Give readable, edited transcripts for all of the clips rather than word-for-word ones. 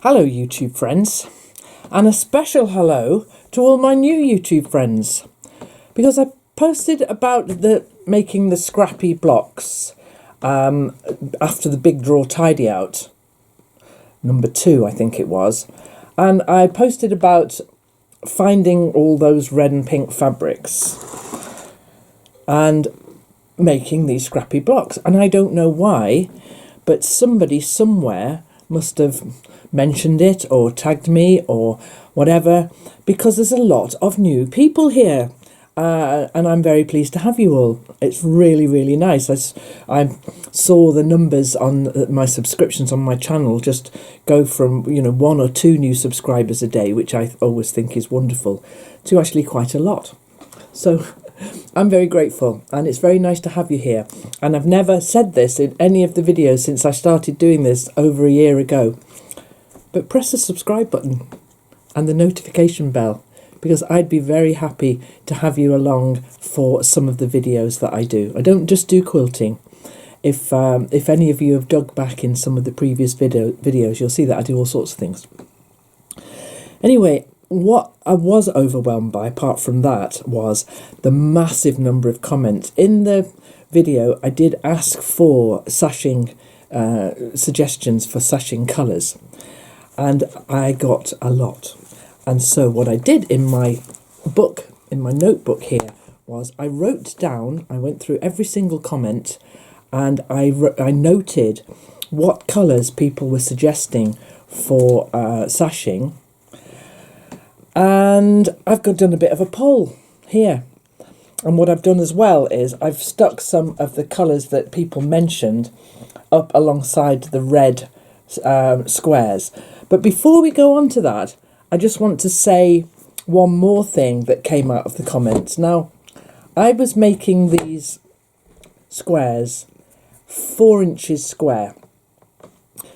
Hello YouTube friends, and a special hello to all my new YouTube friends, because I posted about making the scrappy blocks after the big draw tidy out, number 2 I think it was, and I posted about finding all those red and pink fabrics and making these scrappy blocks, and I don't know why, but somebody somewhere must have mentioned it or tagged me or whatever, because there's a lot of new people here, and I'm very pleased to have you all. It's really, really nice. I saw the numbers on my subscriptions on my channel just go from 1 or 2 new subscribers a day, which I always think is wonderful, to actually quite a lot. So I'm very grateful, and it's very nice to have you here. And I've never said this in any of the videos since I started doing this over a year ago, but press the subscribe button and the notification bell, because I'd be very happy to have you along for some of the videos that I do. I don't just do quilting. If any of you have dug back in some of the previous videos, you'll see that I do all sorts of things. Anyway, what I was overwhelmed by, apart from that, was the massive number of comments. In the video, I did ask for sashing suggestions for sashing colours, and I got a lot. And so what I did in my book, in my notebook here, was I wrote down, I went through every single comment, and I noted what colours people were suggesting for sashing. And I've done a bit of a poll here. And what I've done as well is I've stuck some of the colours that people mentioned up alongside the red squares. But before we go on to that, I just want to say one more thing that came out of the comments. Now, I was making these squares 4 inches square,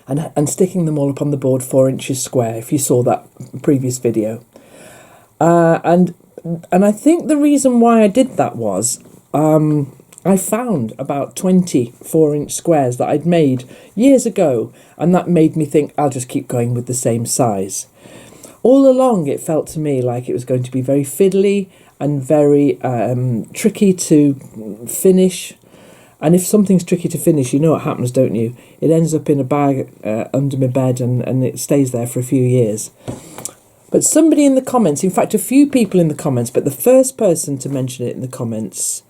and sticking them all up on the board 4 inches square, if you saw that previous video. And I think the reason why I did that was I found about 20 4-inch squares that I'd made years ago, and that made me think I'll just keep going with the same size. All along it felt to me like it was going to be very fiddly and very tricky to finish. And if something's tricky to finish, you know what happens, don't you? It ends up in a bag under my bed, and it stays there for a few years. But somebody in the comments, in fact a few people in the comments, but the first person to mention it in the comments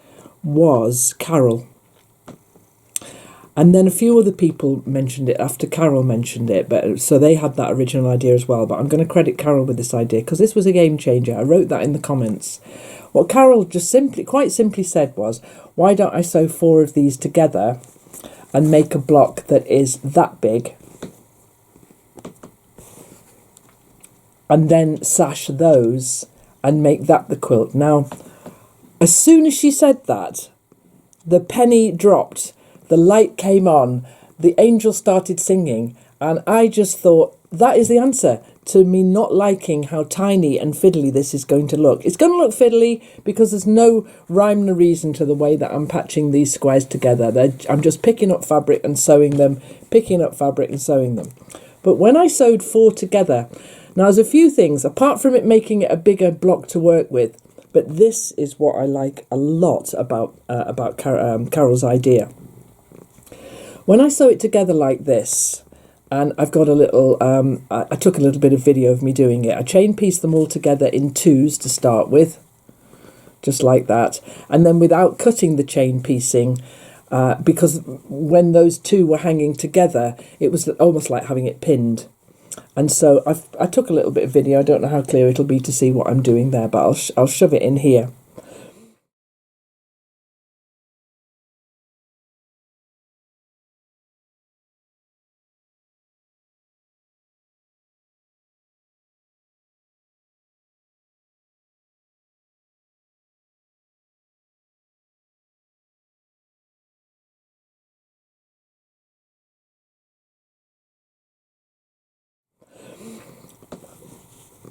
was Carol. And then a few other people mentioned it after Carol mentioned it, but so they had that original idea as well. But I'm going to credit Carol with this idea because this was a game changer. I wrote that in the comments. What Carol just quite simply said was, why don't I sew 4 of these together and make a block that is that big, and then sash those and make that the quilt. Now, as soon as she said that, the penny dropped, the light came on, the angel started singing, and I just thought, that is the answer to me not liking how tiny and fiddly this is going to look. It's going to look fiddly because there's no rhyme or reason to the way that I'm patching these squares together. I'm just picking up fabric and sewing them, picking up fabric and sewing them. But when I sewed 4 together, now there's a few things, apart from it making it a bigger block to work with, but this is what I like a lot about Carol's idea. When I sew it together like this, and I've got a little, I took a little bit of video of me doing it. I chain pieced them all together in 2s to start with, just like that. And then without cutting the chain piecing, because when those 2 were hanging together, it was almost like having it pinned. And so I took a little bit of video. I don't know how clear it'll be to see what I'm doing there, but I'll shove it in here.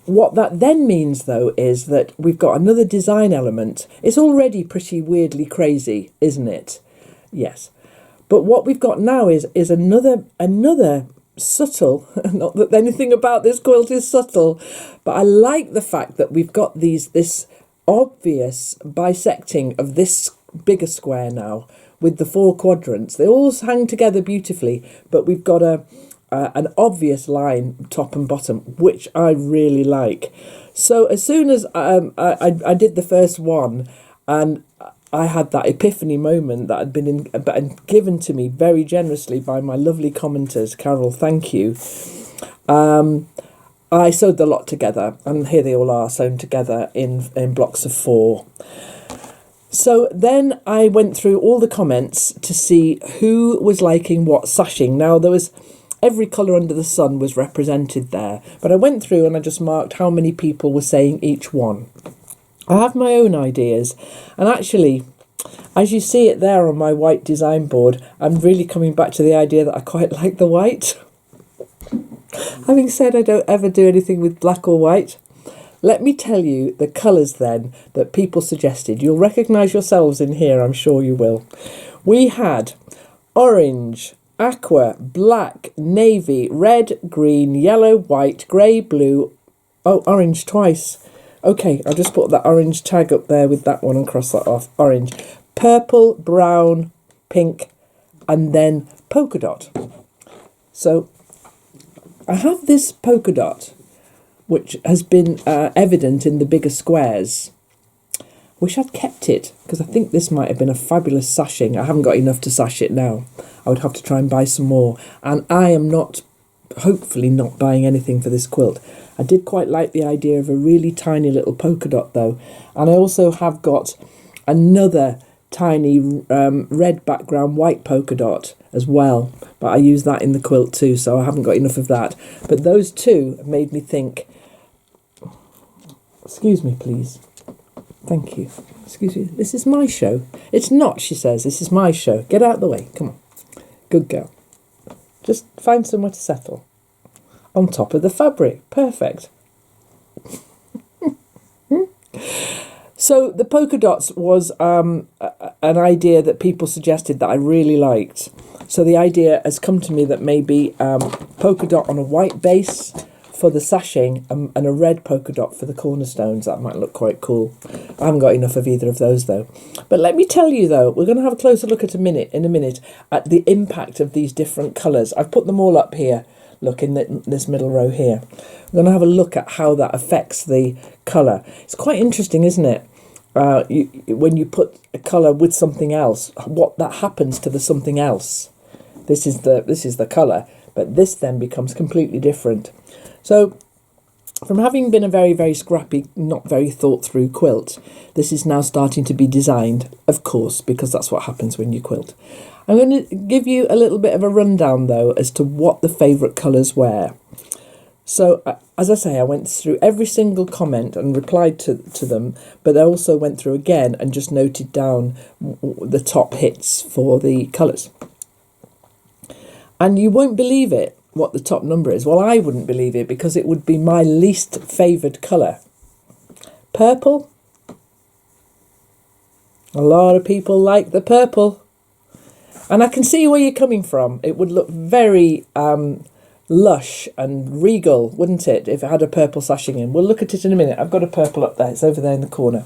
What that then means, though, is that we've got another design element. It's already pretty weirdly crazy, isn't it? Yes. But what we've got now is another subtle. Not that anything about this quilt is subtle, but I like the fact that we've got this obvious bisecting of this bigger square now with the 4 quadrants. They all hang together beautifully, but we've got an obvious line top and bottom, which I really like. So as soon as I did the first one, and I had that epiphany moment that had been given to me very generously by my lovely commenters. Carol, thank you. I sewed the lot together, and here they all are sewn together in blocks of 4. So then I went through all the comments to see who was liking what sashing. Now there was every colour under the sun was represented there, but I went through and I just marked how many people were saying each one. I have my own ideas, and actually, as you see it there on my white design board, I'm really coming back to the idea that I quite like the white. Having said I don't ever do anything with black or white, let me tell you the colours then that people suggested. You'll recognise yourselves in here, I'm sure you will. We had orange, aqua, black, navy, red, green, yellow, white, grey, blue. Oh, orange twice. Okay, I'll just put that orange tag up there with that one and cross that off. Orange, purple, brown, pink, and then polka dot. So I have this polka dot, which has been evident in the bigger squares. Wish I'd kept it, because I think this might have been a fabulous sashing. I haven't got enough to sash it now. I would have to try and buy some more. And I am hopefully not buying anything for this quilt. I did quite like the idea of a really tiny little polka dot though. And I also have got another tiny red background white polka dot as well. But I use that in the quilt too, so I haven't got enough of that. But those two made me think, excuse me please. Thank you. Excuse me. This is my show. It's not, she says. This is my show. Get out of the way. Come on. Good girl. Just find somewhere to settle. On top of the fabric. Perfect. So the polka dots was an idea that people suggested that I really liked. So the idea has come to me that maybe polka dot on a white base for the sashing and a red polka dot for the cornerstones. That might look quite cool. I haven't got enough of either of those though. But let me tell you though, we're going to have a closer look in a minute at the impact of these different colours. I've put them all up here. Look in this middle row here. We're going to have a look at how that affects the colour. It's quite interesting, isn't it? When you put a colour with something else, what that happens to the something else. This is the colour, but this then becomes completely different. So, from having been a very, very scrappy, not very thought through quilt, this is now starting to be designed, of course, because that's what happens when you quilt. I'm going to give you a little bit of a rundown, though, as to what the favourite colours were. So, as I say, I went through every single comment and replied to them, but I also went through again and just noted down the top hits for the colours. And you won't believe it, what the top number is. Well, I wouldn't believe it, because it would be my least favoured colour. Purple. A lot of people like the purple. And I can see where you're coming from. It would look very lush and regal, wouldn't it, if it had a purple sashing in. We'll look at it in a minute. I've got a purple up there. It's over there in the corner.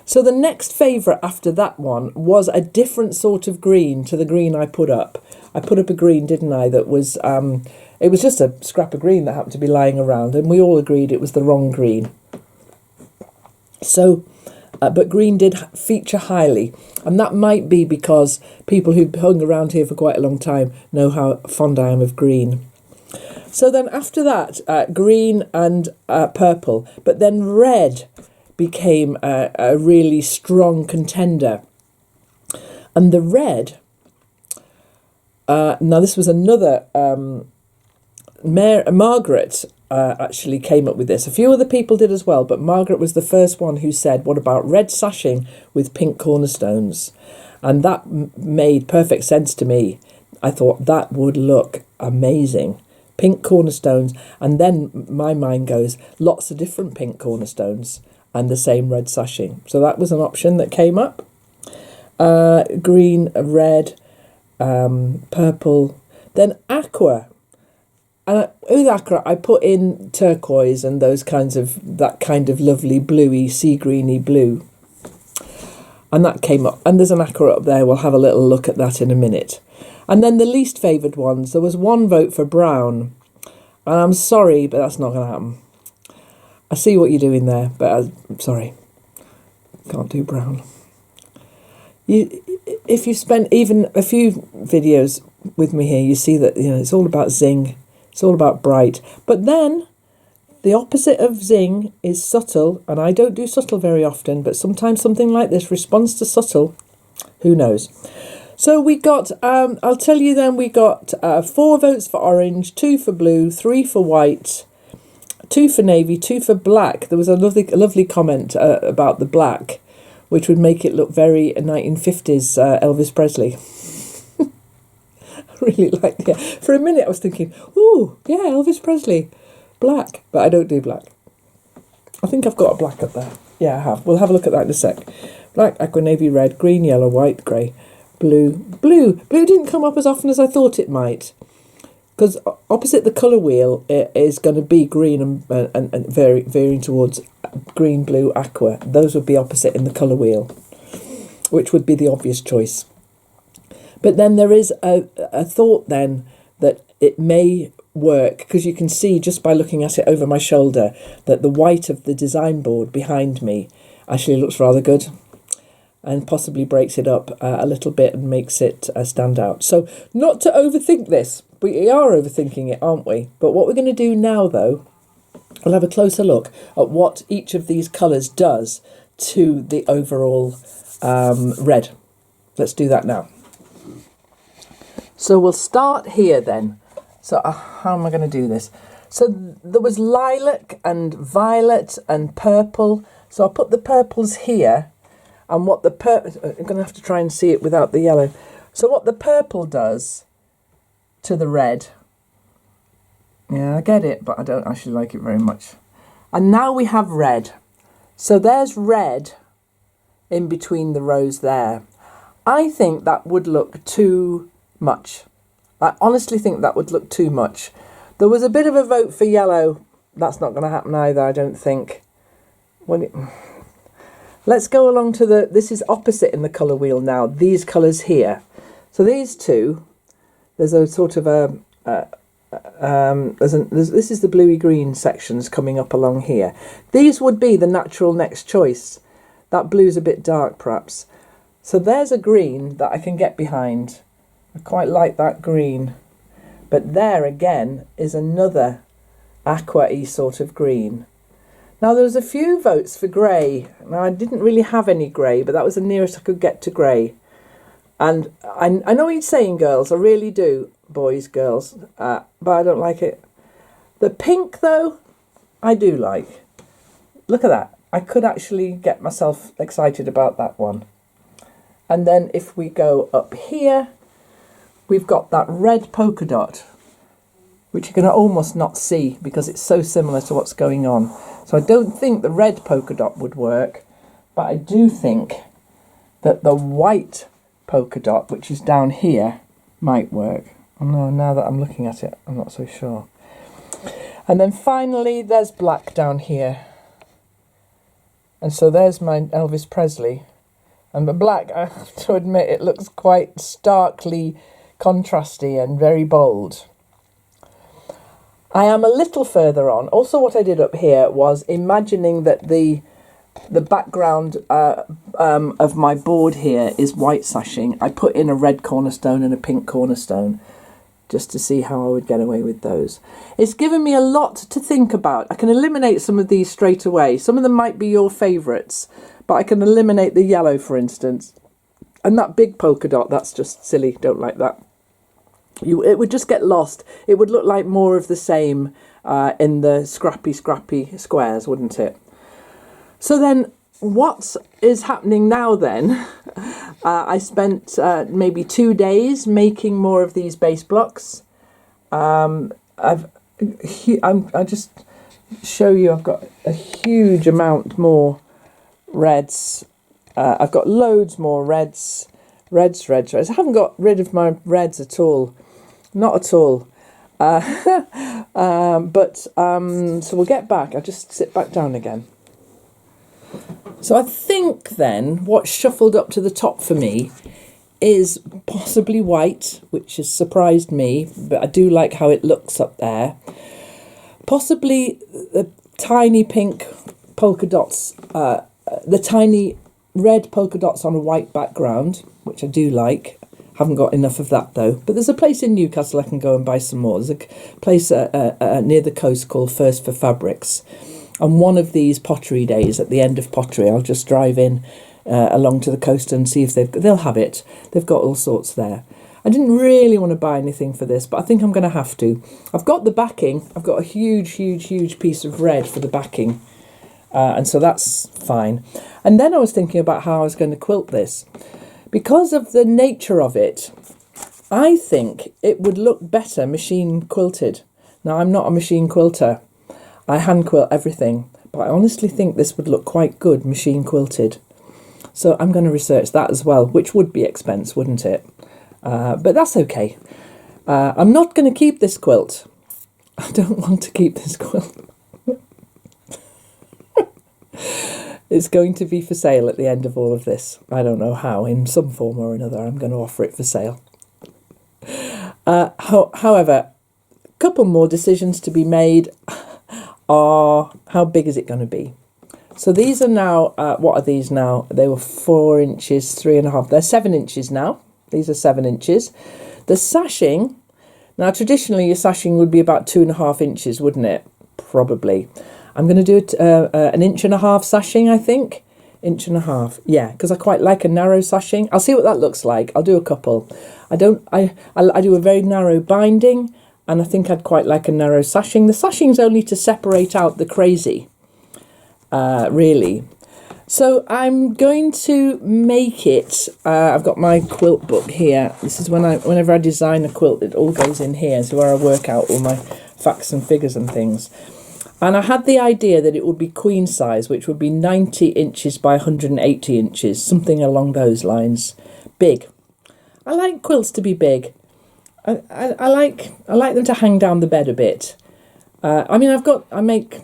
So the next favourite after that one was a different sort of green to the green I put up. I put up a green, didn't I, that was, it was just a scrap of green that happened to be lying around, and we all agreed it was the wrong green. So, but green did feature highly, and that might be because people who've hung around here for quite a long time know how fond I am of green. So then after that, green and purple, but then red became a really strong contender. And the red, now this was another, Margaret actually came up with this. A few other people did as well, but Margaret was the first one who said, what about red sashing with pink cornerstones? And that made perfect sense to me. I thought that would look amazing. Pink cornerstones, and then my mind goes, lots of different pink cornerstones and the same red sashing. So that was an option that came up. Green, red, purple, then aqua. And with aqua, I put in turquoise and that kind of lovely bluey, sea greeny blue. And that came up. And there's an aqua up there. We'll have a little look at that in a minute. And then the least favoured ones, there was one vote for brown. And I'm sorry, but that's not going to happen. I see what you're doing there, but I'm sorry. Can't do brown. If you spent even a few videos with me here, you see that it's all about zing. It's all about bright. But then the opposite of zing is subtle, and I don't do subtle very often, but sometimes something like this responds to subtle. Who knows? So we got, I'll tell you then, we got 4 votes for orange, 2 for blue, 3 for white, 2 for navy, 2 for black. There was a lovely comment about the black, which would make it look very 1950s Elvis Presley. I really liked it. For a minute I was thinking, ooh, yeah, Elvis Presley, black. But I don't do black. I think I've got a black up there. Yeah, I have. We'll have a look at that in a sec. Black, aqua, navy, red, green, yellow, white, grey, blue. Blue didn't come up as often as I thought it might. Because opposite the colour wheel, it is going to be green and varying towards green, blue, aqua. Those would be opposite in the colour wheel, which would be the obvious choice. But then there is a thought then that it may work, because you can see just by looking at it over my shoulder that the white of the design board behind me actually looks rather good and possibly breaks it up a little bit and makes it stand out. So not to overthink this. We are overthinking it, aren't we? But what we're going to do now, though, we'll have a closer look at what each of these colours does to the overall red. Let's do that now. So we'll start here then. So how am I going to do this? So there was lilac and violet and purple. So I'll put the purples here. And what the I'm going to have to try and see it without the yellow. So what the purple does to the red. Yeah, I get it, but I don't actually like it very much. And now we have red. So there's red in between the rows there. I think that would look too much. I honestly think that would look too much. There was a bit of a vote for yellow. That's not going to happen either, I don't think. Let's go along to this is opposite in the colour wheel now, these colours here. So these two, there's a sort of this is the bluey green sections coming up along here. These would be the natural next choice. That blue's a bit dark perhaps. So there's a green that I can get behind. I quite like that green. But there again is another aqua-y sort of green. Now there was a few votes for grey. Now I didn't really have any grey, but that was the nearest I could get to grey. And I know what you're saying, girls. I really do, boys, girls. But I don't like it. The pink, though, I do like. Look at that. I could actually get myself excited about that one. And then if we go up here, we've got that red polka dot, which you can almost not see because it's so similar to what's going on. So I don't think the red polka dot would work, but I do think that the white polka dot, which is down here, might work. Oh no, now that I'm looking at it, I'm not so sure. And then finally, there's black down here. And so there's my Elvis Presley. And the black, I have to admit, it looks quite starkly contrasty and very bold. I am a little further on. Also, what I did up here was imagining that the background of my board here is white sashing. I put in a red cornerstone and a pink cornerstone just to see how I would get away with those. It's given me a lot to think about. I can eliminate some of these straight away. Some of them might be your favourites, but I can eliminate the yellow, for instance. And that big polka dot, that's just silly. Don't like that. It would just get lost. It would look like more of the same in the scrappy squares, wouldn't it? So then what is happening now then? I spent maybe 2 days making more of these base blocks. I just show you I've got a huge amount more reds. I've got loads more reds. I haven't got rid of my reds at all. Not at all. So we'll get back. I'll just sit back down again. So I think then what shuffled up to the top for me is possibly white, which has surprised me, but I do like how it looks up there. Possibly the tiny pink polka dots, the tiny red polka dots on a white background, which I do like. Haven't got enough of that though. But there's a place in Newcastle I can go and buy some more. There's a place near the coast called First for Fabrics. And one of these pottery days, at the end of pottery, I'll just drive in along to the coast and see if they'll have it. They've got all sorts there. I didn't really want to buy anything for this, but I think I'm going to have to. I've got the backing. I've got a huge piece of red for the backing. And so that's fine. And then I was thinking about how I was going to quilt this. Because of the nature of it, I think it would look better machine quilted. Now, I'm not a machine quilter. I hand quilt everything, but I honestly think this would look quite good machine quilted. So I'm going to research that as well, which would be expense, wouldn't it? But that's okay. I'm not going to keep this quilt. I don't want to keep this quilt. It's going to be for sale at the end of all of this. I don't know how, in some form or another, I'm going to offer it for sale. However, a couple more decisions to be made are how big is it going to be? So these are now, what are these now? They were 4 inches, 3.5. They're 7 inches now. These are 7 inches. The sashing, now traditionally your sashing would be about 2.5 inches, wouldn't it? Probably. I'm going to do it 1.5 inch sashing, I think. 1.5 inches. Yeah, because I quite like a narrow sashing. I'll see what that looks like. I'll do a couple. I do a very narrow binding, and I think I'd quite like a narrow sashing. The sashing's only to separate out the crazy, really. So I'm going to make it. I've got my quilt book here. This is whenever I design a quilt, it all goes in here. So where I work out all my facts and figures and things. And I had the idea that it would be queen size, which would be 90 inches by 180 inches, something along those lines. Big. I like quilts to be big. I like them to hang down the bed a bit. I make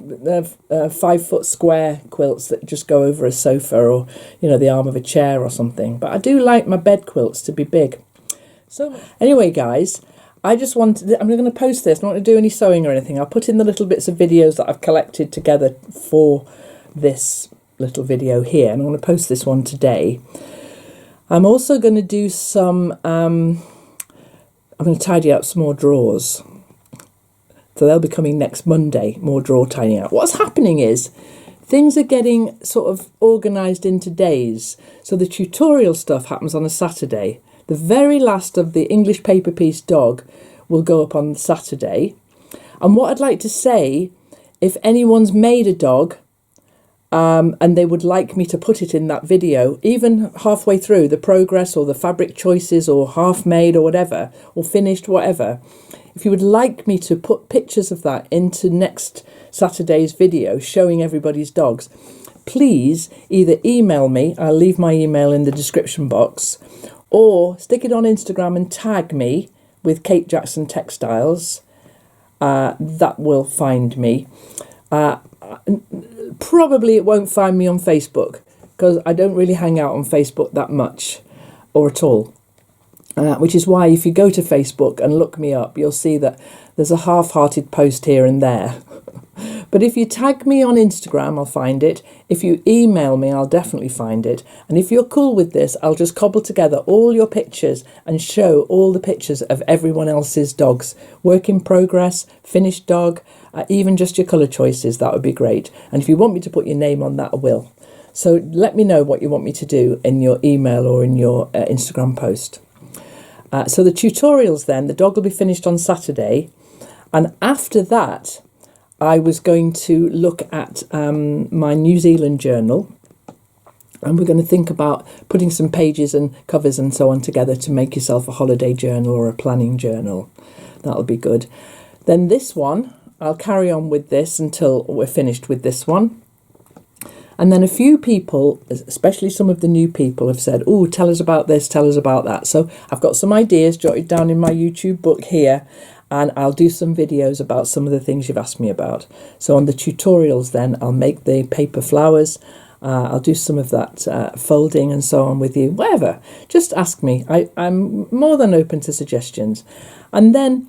5 foot square quilts that just go over a sofa or, the arm of a chair or something. But I do like my bed quilts to be big. So anyway, guys, I'm going to post this. I'm not going to do any sewing or anything. I'll put in the little bits of videos that I've collected together for this little video here. And I'm going to post this one today. I'm also going to do some... I'm going to tidy up some more drawers. So they'll be coming next Monday, more drawer tidying up. What's happening is things are getting sort of organised into days. So the tutorial stuff happens on a Saturday. The very last of the English paper piece dog will go up on Saturday. And what I'd like to say, if anyone's made a dog and they would like me to put it in that video, even halfway through the progress or the fabric choices or half made or whatever, or finished, whatever, if you would like me to put pictures of that into next Saturday's video showing everybody's dogs, please either email me, I'll leave my email in the description box, or stick it on Instagram and tag me with Kate Jackson Textiles. That will find me. Probably it won't find me on Facebook because I don't really hang out on Facebook that much or at all. Which is why if you go to Facebook and look me up, you'll see that there's a half-hearted post here and there. But if you tag me on Instagram, I'll find it. If you email me, I'll definitely find it. And if you're cool with this, I'll just cobble together all your pictures and show all the pictures of everyone else's dogs. Work in progress, finished dog, even just your colour choices. That would be great. And if you want me to put your name on that, I will. So let me know what you want me to do in your email or in your Instagram post. So the tutorials then, the dog will be finished on Saturday. And after that, I was going to look at my New Zealand journal, and we're going to think about putting some pages and covers and so on together to make yourself a holiday journal or a planning journal. That'll be good. Then this one, I'll carry on with this until we're finished with this one. And then a few people, especially some of the new people, have said, oh, tell us about this, tell us about that. So I've got some ideas jotted down in my YouTube book here. and I'll do some videos about some of the things you've asked me about. So on the tutorials then, I'll make the paper flowers. I'll do some of that folding and so on with you, whatever. Just ask me. I'm more than open to suggestions. And then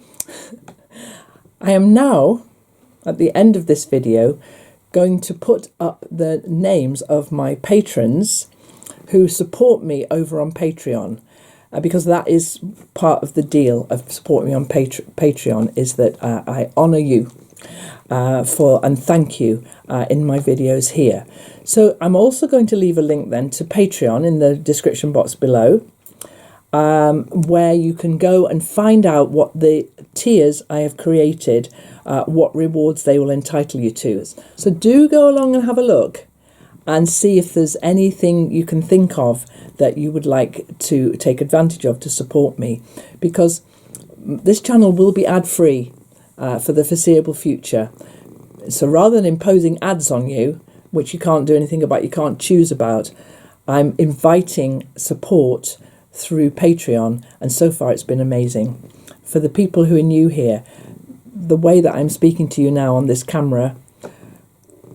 I am now, at the end of this video, going to put up the names of my patrons who support me over on Patreon, because that is part of the deal of supporting me on Patreon, is that I honour you and thank you in my videos here. So I'm also going to leave a link then to Patreon in the description box below, where you can go and find out what the tiers I have created, what rewards they will entitle you to. So do go along and have a look and see if there's anything you can think of that you would like to take advantage of to support me, because this channel will be ad-free for the foreseeable future. So rather than imposing ads on you, which you can't do anything about, you can't choose about, I'm inviting support through Patreon, and so far it's been amazing. For the people who are new here, the way that I'm speaking to you now on this camera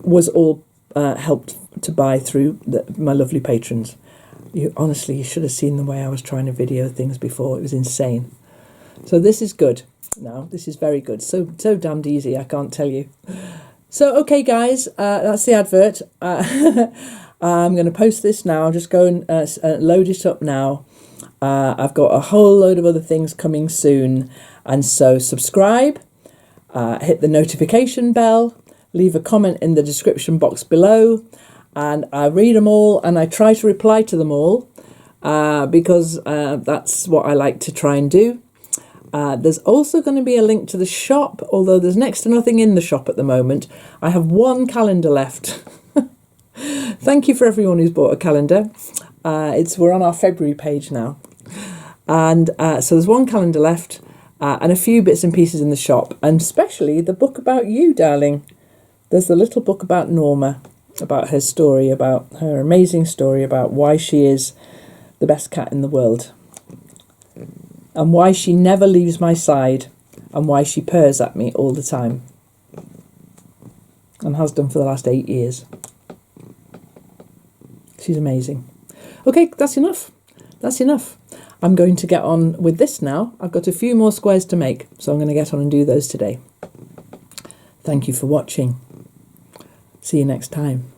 was all helped to buy through my lovely patrons. Honestly, you should have seen the way I was trying to video things before. It was insane. So this is good. Now, this is very good. So damned easy, I can't tell you. So, okay, guys, that's the advert. I'm going to post this now. I'll just go and load it up now. I've got a whole load of other things coming soon. And so subscribe, hit the notification bell, leave a comment in the description box below, and I read them all and I try to reply to them all, because that's what I like to try and do. There's also going to be a link to the shop, although there's next to nothing in the shop at the moment. I have one calendar left. Thank you for everyone who's bought a calendar. We're on our February page now. And so there's one calendar left, and a few bits and pieces in the shop, and especially the book about you, darling. There's the little book about Norma, about her story, about her amazing story, about why she is the best cat in the world, and why she never leaves my side, and why she purrs at me all the time, and has done for the last 8 years. She's amazing. Okay, that's enough. That's enough. I'm going to get on with this now. I've got a few more squares to make, so I'm going to get on and do those today. Thank you for watching. See you next time.